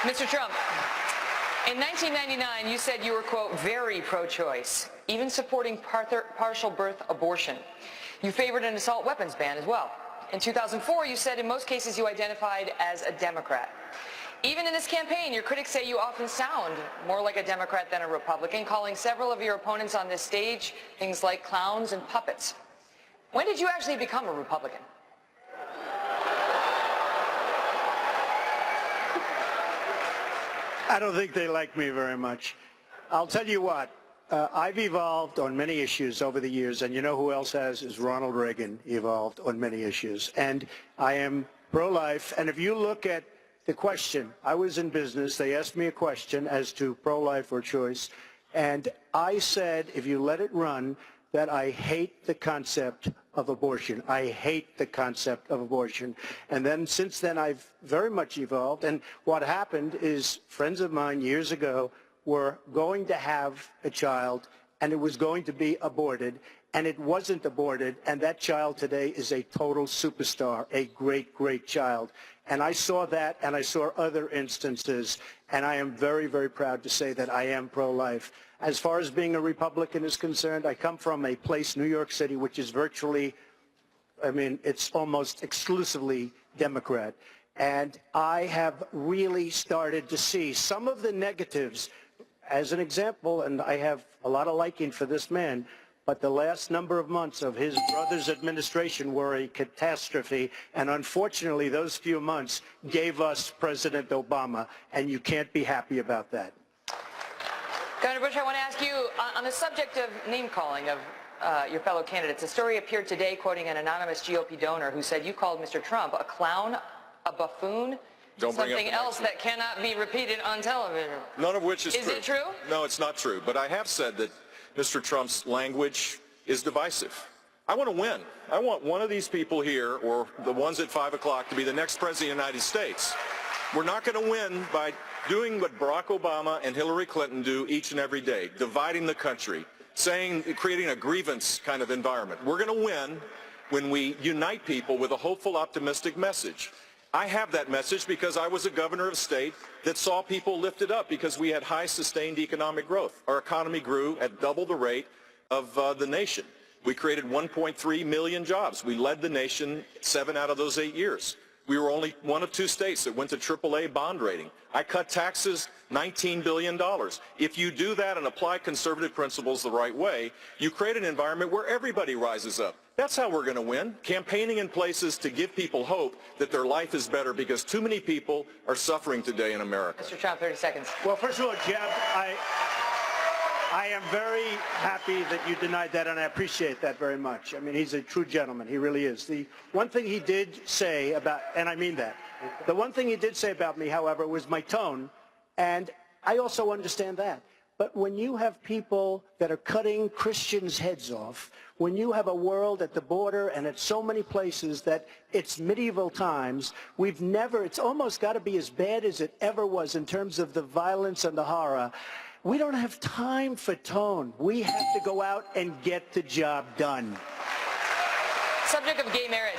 Mr. Trump, in 1999, you said you were, quote, very pro-choice, even supporting partial birth abortion. You favored an assault weapons ban as well. In 2004, you said in most cases you identified as a Democrat. Even in this campaign, your critics say you often sound more like a Democrat than a Republican, calling several of your opponents on this stage things like clowns and puppets. When did you actually become a Republican? I don't think they like me very much. I'll tell you what, I've evolved on many issues over the years, and you know who else has is Ronald Reagan evolved on many issues. And I am pro-life, and if you look at the question, I was in business, they asked me a question as to pro-life or choice, and I said, if you let it run, that I hate the concept of abortion. I hate the concept of abortion. And then since then, I've very much evolved. And what happened is friends of mine years ago were going to have a child, and it was going to be aborted, and it wasn't aborted, and that child today is a total superstar, a great, great child. And I saw that, and I saw other instances, and I am very, very proud to say that I am pro-life. As far as being a Republican is concerned, I come from a place, New York City, which is virtually, it's almost exclusively Democrat. And I have really started to see some of the negatives. As an example, and I have a lot of liking for this man, but the last number of months of his brother's administration were a catastrophe, and unfortunately those few months gave us President Obama, and you can't be happy about that. Governor Bush, I want to ask you, on the subject of name-calling of your fellow candidates, a story appeared today quoting an anonymous GOP donor who said you called Mr. Trump a clown, a buffoon, something else that cannot be repeated on television. None of which is true. Is it true? No, it's not true. But I have said that Mr. Trump's language is divisive. I want to win. I want one of these people here, or the ones at 5 o'clock, to be the next president of the United States. We're not going to win by doing what Barack Obama and Hillary Clinton do each and every day, dividing the country, creating a grievance kind of environment. We're going to win when we unite people with a hopeful, optimistic message. I have that message because I was a governor of a state that saw people lifted up because we had high sustained economic growth. Our economy grew at double the rate of the nation. We created 1.3 million jobs. We led the nation 7 out of those 8 years. We were only one of 2 states that went to AAA bond rating. I cut taxes $19 billion. If you do that and apply conservative principles the right way, you create an environment where everybody rises up. That's how we're going to win, campaigning in places to give people hope that their life is better, because too many people are suffering today in America. Mr. Trump, 30 seconds. Well, first of all, Jeb, I am very happy that you denied that, and I appreciate that very much. I mean, he's a true gentleman. He really is. The one thing he did say about, and I mean that, the one thing he did say about me, however, was my tone, and I also understand that. But when you have people that are cutting Christians' heads off, when you have a world at the border and at so many places that it's medieval times, it's almost got to be as bad as it ever was in terms of the violence and the horror. We don't have time for tone. We have to go out and get the job done. Subject of gay marriage.